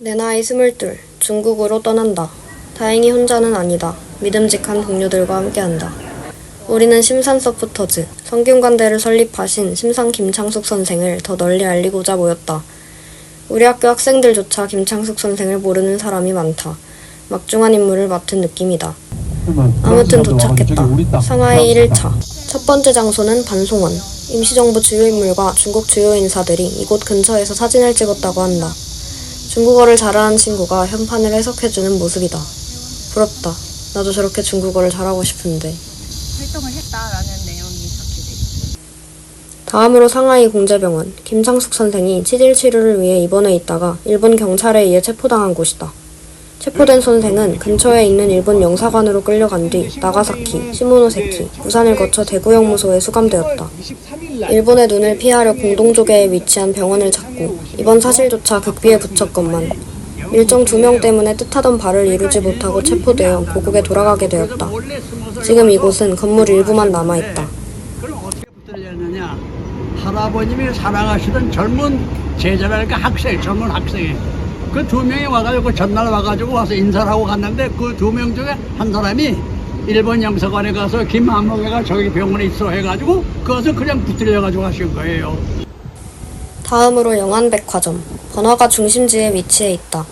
내 나이 22, 중국으로 떠난다. 다행히 혼자는 아니다. 믿음직한 동료들과 함께한다. 우리는 심산 서포터즈, 성균관대를 설립하신 심상 김창숙 선생을 더 널리 알리고자 모였다. 우리 학교 학생들조차 김창숙 선생을 모르는 사람이 많다. 막중한 임무를 맡은 느낌이다. 아무튼 도착했다. 상하이 1일차. 첫 번째 장소는 반송원. 임시정부 주요 인물과 중국 주요 인사들이 이곳 근처에서 사진을 찍었다고 한다. 중국어를 잘하는 친구가 현판을 해석해주는 모습이다. 부럽다. 나도 저렇게 중국어를 잘하고 싶은데. 활동을 했다라는 내용이 적혀져 있어요. 다음으로 상하이 공제병원. 김창숙 선생이 치질 치료를 위해 입원해 있다가 일본 경찰에 의해 체포당한 곳이다. 체포된 선생은 근처에 있는 일본 영사관으로 끌려간 뒤 나가사키, 시모노세키, 부산을 거쳐 대구 형무소에 수감되었다. 일본의 눈을 피하려 공동조개에 위치한 병원을 찾고 이번 사실조차 극비에 붙였건만 일정 2명 때문에 뜻하던 바를 이루지 못하고 체포되어 고국에 돌아가게 되었다. 지금 이곳은 건물 일부만 남아있다. 그럼 어떻게 붙들렸느냐? 할아버님이 사랑하시던 젊은 제자랄까 학생, 젊은 학생이 그 2명이 와가지고 전날 와가지고 와서 인사를 하고 갔는데 그 2명 중에 한 사람이 일본 영사관에 가서 김한목이가 저기 병원에 있어 해가지고 그것을 그냥 붙들려가지고 하신 거예요. 다음으로 영안백화점. 번화가 중심지에 위치해 있다.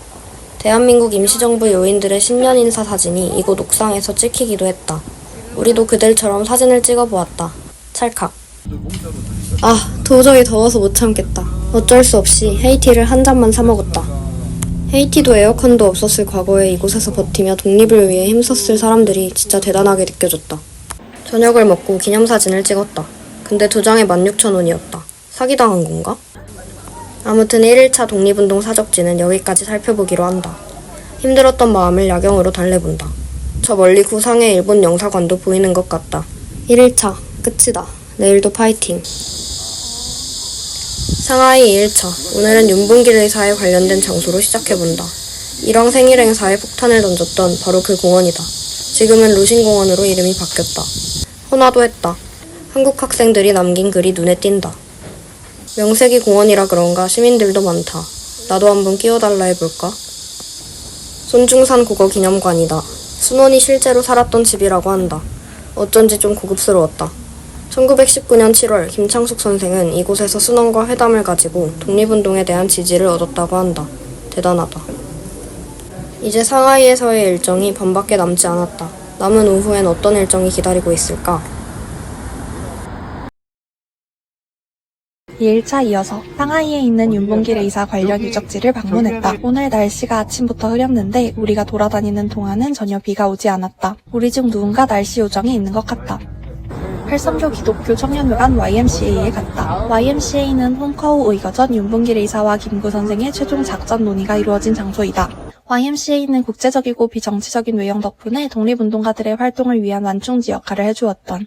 대한민국 임시정부 요인들의 신년 인사 사진이 이곳 옥상에서 찍히기도 했다. 우리도 그들처럼 사진을 찍어보았다. 찰칵. 도저히 더워서 못 참겠다. 어쩔 수 없이 헤이티를 한 잔만 사 먹었다. 헤이티도 에어컨도 없었을 과거에 이곳에서 버티며 독립을 위해 힘썼을 사람들이 진짜 대단하게 느껴졌다. 저녁을 먹고 기념사진을 찍었다. 근데 2장에 16,000원이었다. 사기당한 건가? 아무튼 1일차 독립운동 사적지는 여기까지 살펴보기로 한다. 힘들었던 마음을 야경으로 달래본다. 저 멀리 구상의 일본 영사관도 보이는 것 같다. 1일차 끝이다. 내일도 파이팅. 상하이 2일차. 오늘은 윤봉길 의사에 관련된 장소로 시작해본다. 일왕 생일 행사에 폭탄을 던졌던 바로 그 공원이다. 지금은 루신공원으로 이름이 바뀌었다. 혼화도 했다. 한국 학생들이 남긴 글이 눈에 띈다. 명색이 공원이라 그런가 시민들도 많다. 나도 한번 끼워달라 해볼까? 손중산 국어기념관이다. 순원이 실제로 살았던 집이라고 한다. 어쩐지 좀 고급스러웠다. 1919년 7월 김창숙 선생은 이곳에서 순원과 회담을 가지고 독립운동에 대한 지지를 얻었다고 한다. 대단하다. 이제 상하이에서의 일정이 밤밖에 남지 않았다. 남은 오후엔 어떤 일정이 기다리고 있을까? 2일차 이어서 상하이에 있는 윤봉길 의사 관련 유적지를 방문했다. 오늘 날씨가 아침부터 흐렸는데 우리가 돌아다니는 동안은 전혀 비가 오지 않았다. 우리 중 누군가 날씨 요정이 있는 것 같다. 팔선교 기독교 청년회관 YMCA에 갔다. YMCA는 홍커우 의거전 윤봉길 의사와 김구 선생의 최종 작전 논의가 이루어진 장소이다. YMCA는 국제적이고 비정치적인 외형 덕분에 독립운동가들의 활동을 위한 완충지 역할을 해주었던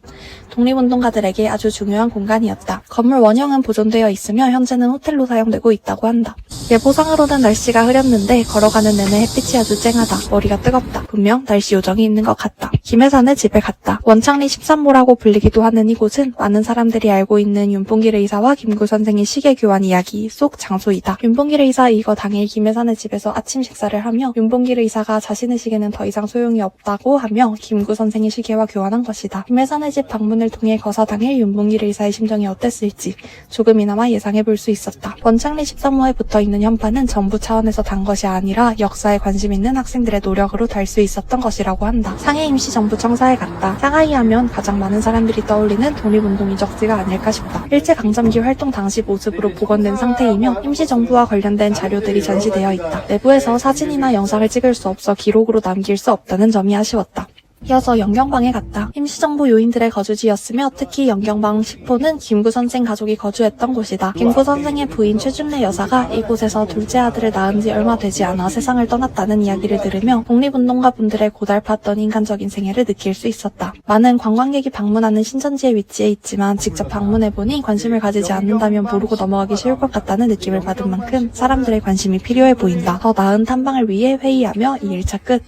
독립운동가들에게 아주 중요한 공간이었다. 건물 원형은 보존되어 있으며 현재는 호텔로 사용되고 있다고 한다. 예보상으로는 날씨가 흐렸는데 걸어가는 내내 햇빛이 아주 쨍하다. 머리가 뜨겁다. 분명 날씨 요정이 있는 것 같다. 김혜산의 집에 갔다. 원창리 13모라고 불리기도 하는 이곳은 많은 사람들이 알고 있는 윤봉길 의사와 김구 선생의 시계 교환 이야기 속 장소이다. 윤봉길 의사 이거 당일 김혜산의 집에서 아침 식사를 하며 윤봉길 의사가 자신의 시계는 더 이상 소용이 없다고 하며 김구 선생의 시계와 교환한 것이다. 김혜산의 집 방문을 통해 거사 당일 윤봉길 의사의 심정이 어땠을지 조금이나마 예상해볼 수 있었다. 원창리 13호에 붙어있는 현판은 정부 차원에서 단 것이 아니라 역사에 관심 있는 학생들의 노력으로 달 수 있었던 것이라고 한다. 상해 임시정부 청사에 갔다. 상하이 하면 가장 많은 사람들이 떠올리는 독립운동 유적지가 아닐까 싶다. 일제강점기 활동 당시 모습으로 복원된 상태이며 임시정부와 관련된 자료들이 전시되어 있다. 내부에서 사진이나 영상을 찍을 수 없어 기록으로 남길 수 없다는 점이 아쉬웠다. 이어서 영경방에 갔다. 임시정부 요인들의 거주지였으며 특히 영경방 10호는 김구 선생 가족이 거주했던 곳이다. 김구 선생의 부인 최준래 여사가 이곳에서 둘째 아들을 낳은 지 얼마 되지 않아 세상을 떠났다는 이야기를 들으며 독립운동가 분들의 고달팠던 인간적인 생애를 느낄 수 있었다. 많은 관광객이 방문하는 신천지에 위치해 있지만 직접 방문해보니 관심을 가지지 않는다면 모르고 넘어가기 쉬울 것 같다는 느낌을 받은 만큼 사람들의 관심이 필요해 보인다. 더 나은 탐방을 위해 회의하며 2일차 끝.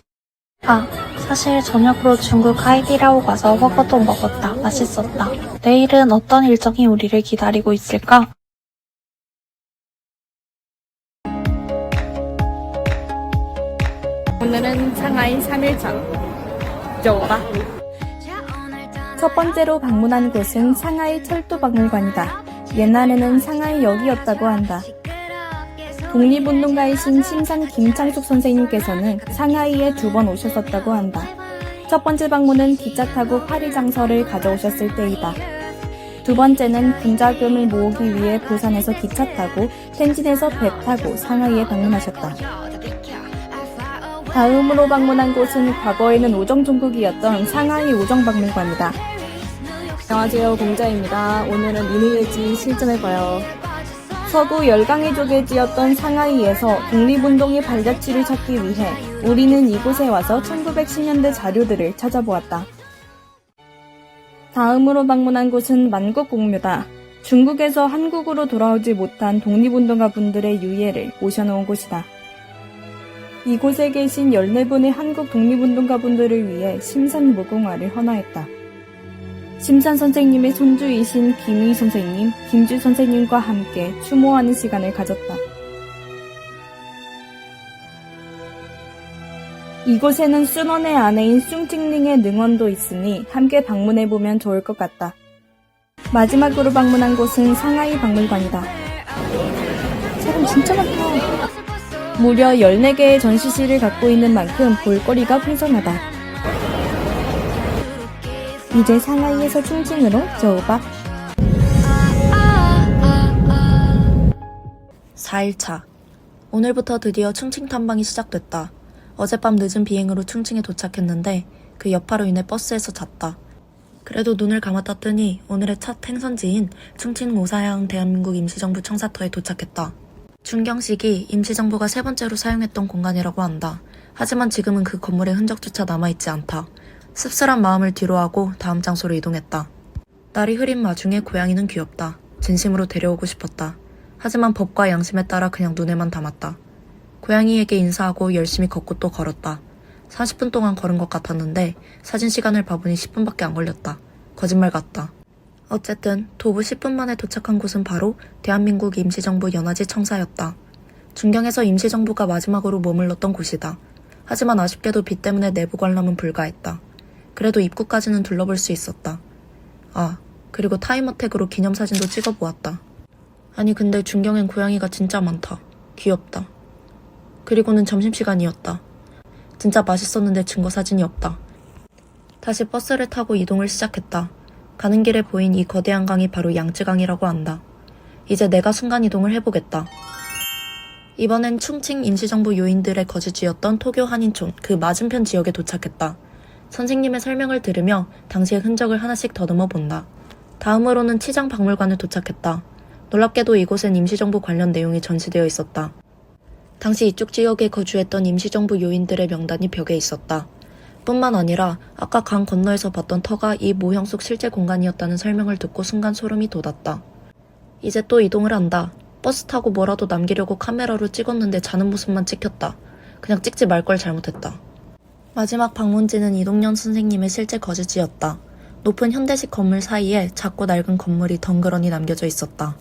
사실 저녁으로 중국 하이디라오 가서 허거도 먹었다. 맛있었다. 내일은 어떤 일정이 우리를 기다리고 있을까? 오늘은 상하이 3일차. 저거다. 첫 번째로 방문한 곳은 상하이 철도박물관이다. 옛날에는 상하이역이었다고 한다. 독립운동가이신 심산 김창숙 선생님께서는 상하이에 2번 오셨었다고 한다. 첫 번째 방문은 기차 타고 파리장서를 가져오셨을 때이다. 두 번째는 군자금을 모으기 위해 부산에서 기차 타고 텐진에서 배 타고 상하이에 방문하셨다. 다음으로 방문한 곳은 과거에는 오정종국이었던 상하이 오정박물관이다. 안녕하세요, 공자입니다. 오늘은 이누예지 실전해봐요. 서구 열강의 조개지였던 상하이에서 독립운동의 발자취를 찾기 위해 우리는 이곳에 와서 1910년대 자료들을 찾아보았다. 다음으로 방문한 곳은 만국공묘다. 중국에서 한국으로 돌아오지 못한 독립운동가 분들의 유해를 모셔놓은 곳이다. 이곳에 계신 14분의 한국 독립운동가 분들을 위해 심산 무궁화를 헌화했다. 심산 선생님의 손주이신 김희 선생님, 김주 선생님과 함께 추모하는 시간을 가졌다. 이곳에는 순원의 아내인 숭칭링의 능원도 있으니 함께 방문해보면 좋을 것 같다. 마지막으로 방문한 곳은 상하이 박물관이다. 사람 진짜 많다. 무려 14개의 전시실을 갖고 있는 만큼 볼거리가 풍성하다. 이제 상하이에서 충칭으로 저우박. 4일차. 오늘부터 드디어 충칭 탐방이 시작됐다. 어젯밤 늦은 비행으로 충칭에 도착했는데 그 여파로 인해 버스에서 잤다. 그래도 눈을 감았다 뜨니 오늘의 첫 행선지인 충칭 오사양 대한민국 임시정부 청사터에 도착했다. 중경식이 임시정부가 3번째로 사용했던 공간이라고 한다. 하지만 지금은 그 건물의 흔적조차 남아있지 않다. 씁쓸한 마음을 뒤로하고 다음 장소로 이동했다. 날이 흐린 와중에 고양이는 귀엽다. 진심으로 데려오고 싶었다. 하지만 법과 양심에 따라 그냥 눈에만 담았다. 고양이에게 인사하고 열심히 걷고 또 걸었다. 40분 동안 걸은 것 같았는데 사진 시간을 봐보니 10분밖에 안 걸렸다. 거짓말 같다. 어쨌든 도보 10분 만에 도착한 곳은 바로 대한민국 임시정부 연화지 청사였다. 중경에서 임시정부가 마지막으로 머물렀던 곳이다. 하지만 아쉽게도 비 때문에 내부 관람은 불가했다. 그래도 입구까지는 둘러볼 수 있었다. 아, 그리고 타임어택으로 기념사진도 찍어보았다. 아니 근데 중경엔 고양이가 진짜 많다. 귀엽다. 그리고는 점심시간이었다. 진짜 맛있었는데 증거사진이 없다. 다시 버스를 타고 이동을 시작했다. 가는 길에 보인 이 거대한 강이 바로 양쯔강이라고 한다. 이제 내가 순간이동을 해보겠다. 이번엔 충칭 임시정부 요인들의 거주지였던 토교 한인촌 그 맞은편 지역에 도착했다. 선생님의 설명을 들으며 당시의 흔적을 하나씩 더듬어 본다. 다음으로는 치장 박물관에 도착했다. 놀랍게도 이곳엔 임시정부 관련 내용이 전시되어 있었다. 당시 이쪽 지역에 거주했던 임시정부 요인들의 명단이 벽에 있었다. 뿐만 아니라 아까 강 건너에서 봤던 터가 이 모형 속 실제 공간이었다는 설명을 듣고 순간 소름이 돋았다. 이제 또 이동을 한다. 버스 타고 뭐라도 남기려고 카메라로 찍었는데 자는 모습만 찍혔다. 그냥 찍지 말 걸 잘못했다. 마지막 방문지는 이동연 선생님의 실제 거주지였다. 높은 현대식 건물 사이에 작고 낡은 건물이 덩그러니 남겨져 있었다.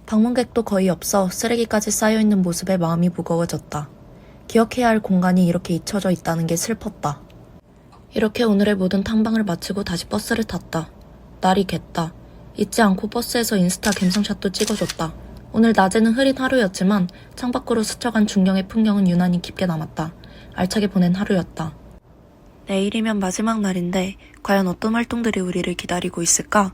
방문객도 거의 없어 쓰레기까지 쌓여있는 모습에 마음이 무거워졌다. 기억해야 할 공간이 이렇게 잊혀져 있다는 게 슬펐다. 이렇게 오늘의 모든 탐방을 마치고 다시 버스를 탔다. 날이 갰다. 잊지 않고 버스에서 인스타 갬성샷도 찍어줬다. 오늘 낮에는 흐린 하루였지만 창밖으로 스쳐간 중경의 풍경은 유난히 깊게 남았다. 알차게 보낸 하루였다. 내일이면 마지막 날인데 과연 어떤 활동들이 우리를 기다리고 있을까?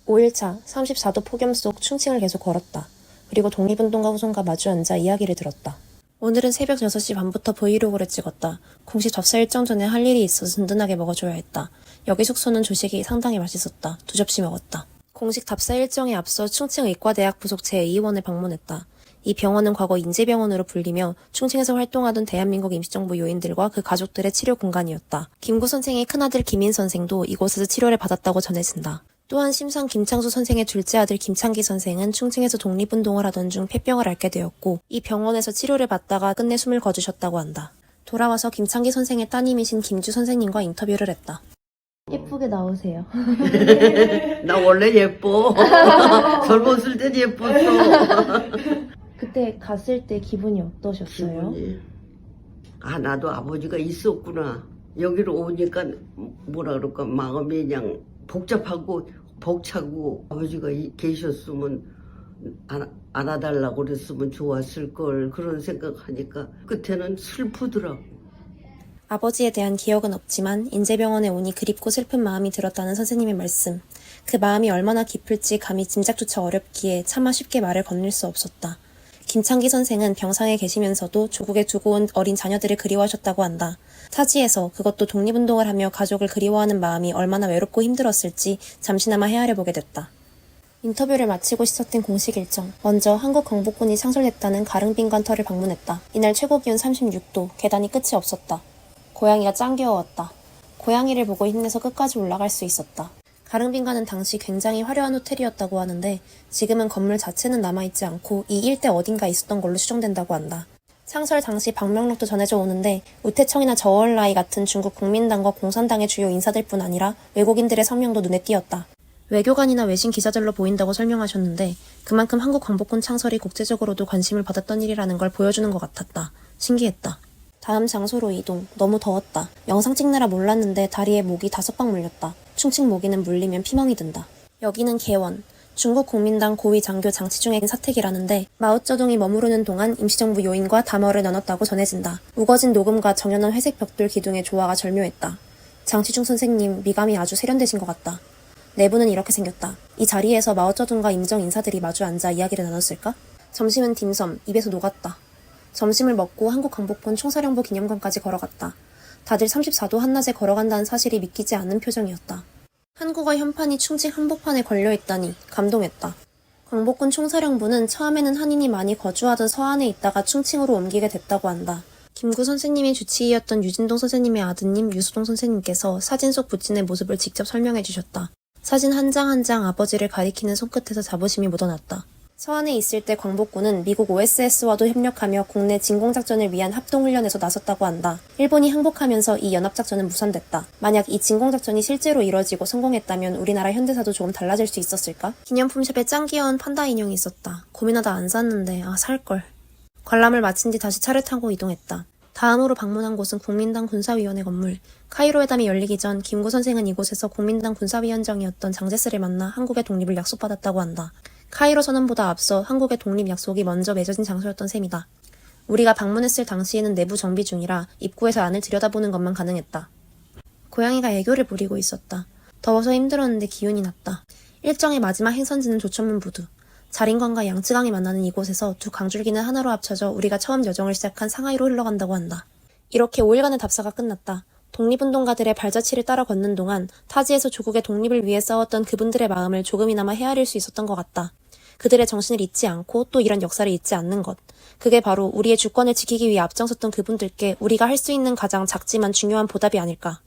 5일차 34도 폭염 속 충칭을 계속 걸었다. 그리고 독립운동가 후손과 마주 앉아 이야기를 들었다. 오늘은 새벽 6시 반부터 브이로그를 찍었다. 공식 접사 일정 전에 할 일이 있어서 든든하게 먹어줘야 했다. 여기 숙소는 조식이 상당히 맛있었다. 2접시 먹었다. 공식 답사 일정에 앞서 충칭 의과대학 부속 제2원을 방문했다. 이 병원은 과거 인재병원으로 불리며 충칭에서 활동하던 대한민국 임시정부 요인들과 그 가족들의 치료 공간이었다. 김구 선생의 큰아들 김인 선생도 이곳에서 치료를 받았다고 전해진다. 또한 심상 김창수 선생의 둘째 아들 김창기 선생은 충칭에서 독립운동을 하던 중 폐병을 앓게 되었고 이 병원에서 치료를 받다가 끝내 숨을 거두셨다고 한다. 돌아와서 김창기 선생의 따님이신 김주 선생님과 인터뷰를 했다. 예쁘게 나오세요. 나 원래 예뻐. 젊었을 땐 예뻤어. 그때 갔을 때 기분이 어떠셨어요? 기분이 나도 아버지가 있었구나. 여기로 오니까 뭐라 그럴까 마음이 그냥 복잡하고 벅차고 아버지가 계셨으면 안아달라고 그랬으면 좋았을 걸 그런 생각하니까 끝에는 슬프더라고. 아버지에 대한 기억은 없지만 인제병원에 오니 그립고 슬픈 마음이 들었다는 선생님의 말씀. 그 마음이 얼마나 깊을지 감히 짐작조차 어렵기에 차마 쉽게 말을 건넬 수 없었다. 김창기 선생은 병상에 계시면서도 조국에 두고 온 어린 자녀들을 그리워하셨다고 한다. 타지에서 그것도 독립운동을 하며 가족을 그리워하는 마음이 얼마나 외롭고 힘들었을지 잠시나마 헤아려 보게 됐다. 인터뷰를 마치고 시작된 공식 일정. 먼저 한국 광복군이 창설됐다는 가릉빈관터를 방문했다. 이날 최고 기온 36도, 계단이 끝이 없었다. 고양이가 짱 귀여웠다. 고양이를 보고 힘내서 끝까지 올라갈 수 있었다. 가릉빈관은 당시 굉장히 화려한 호텔이었다고 하는데 지금은 건물 자체는 남아있지 않고 이 일대 어딘가에 있었던 걸로 추정된다고 한다. 창설 당시 방명록도 전해져 오는데 우태청이나 저얼라이 같은 중국 국민당과 공산당의 주요 인사들뿐 아니라 외국인들의 성명도 눈에 띄었다. 외교관이나 외신 기자들로 보인다고 설명하셨는데 그만큼 한국 광복군 창설이 국제적으로도 관심을 받았던 일이라는 걸 보여주는 것 같았다. 신기했다. 다음 장소로 이동. 너무 더웠다. 영상 찍느라 몰랐는데 다리에 모기 5방 물렸다. 충칭 모기는 물리면 피멍이 든다. 여기는 개원. 중국 국민당 고위 장교 장치 중의 사택이라는데 마오쩌둥이 머무르는 동안 임시정부 요인과 담화를 나눴다고 전해진다. 우거진 녹음과 정연한 회색 벽돌 기둥의 조화가 절묘했다. 장치중 선생님 미감이 아주 세련되신 것 같다. 내부는 이렇게 생겼다. 이 자리에서 마오쩌둥과 임정 인사들이 마주 앉아 이야기를 나눴을까? 점심은 딤섬, 입에서 녹았다. 점심을 먹고 한국광복군 총사령부 기념관까지 걸어갔다. 다들 34도 한낮에 걸어간다는 사실이 믿기지 않는 표정이었다. 한국어 현판이 충직 한복판에 걸려있다니 감동했다. 광복군 총사령부는 처음에는 한인이 많이 거주하던 서안에 있다가 충칭으로 옮기게 됐다고 한다. 김구 선생님이 주치의였던 유진동 선생님의 아드님 유수동 선생님께서 사진 속 부친의 모습을 직접 설명해 주셨다. 사진 한 장 한 장 아버지를 가리키는 손끝에서 자부심이 묻어났다. 서안에 있을 때 광복군은 미국 OSS와도 협력하며 국내 진공작전을 위한 합동훈련에서 나섰다고 한다. 일본이 항복하면서 이 연합작전은 무산됐다. 만약 이 진공작전이 실제로 이뤄지고 성공했다면 우리나라 현대사도 조금 달라질 수 있었을까? 기념품 샵에 짱 귀여운 판다 인형이 있었다. 고민하다 안 샀는데 살걸. 관람을 마친 뒤 다시 차를 타고 이동했다. 다음으로 방문한 곳은 국민당 군사위원회 건물. 카이로 회담이 열리기 전 김구 선생은 이곳에서 국민당 군사위원장이었던 장제스를 만나 한국의 독립을 약속받았다고 한다. 카이로 선언보다 앞서 한국의 독립 약속이 먼저 맺어진 장소였던 셈이다. 우리가 방문했을 당시에는 내부 정비 중이라 입구에서 안을 들여다보는 것만 가능했다. 고양이가 애교를 부리고 있었다. 더워서 힘들었는데 기운이 났다. 일정의 마지막 행선지는 조천문 부두. 자린강과 양쯔강이 만나는 이곳에서 두 강줄기는 하나로 합쳐져 우리가 처음 여정을 시작한 상하이로 흘러간다고 한다. 이렇게 5일간의 답사가 끝났다. 독립운동가들의 발자취를 따라 걷는 동안 타지에서 조국의 독립을 위해 싸웠던 그분들의 마음을 조금이나마 헤아릴 수 있었던 것 같다. 그들의 정신을 잊지 않고 또 이런 역사를 잊지 않는 것. 그게 바로 우리의 주권을 지키기 위해 앞장섰던 그분들께 우리가 할 수 있는 가장 작지만 중요한 보답이 아닐까.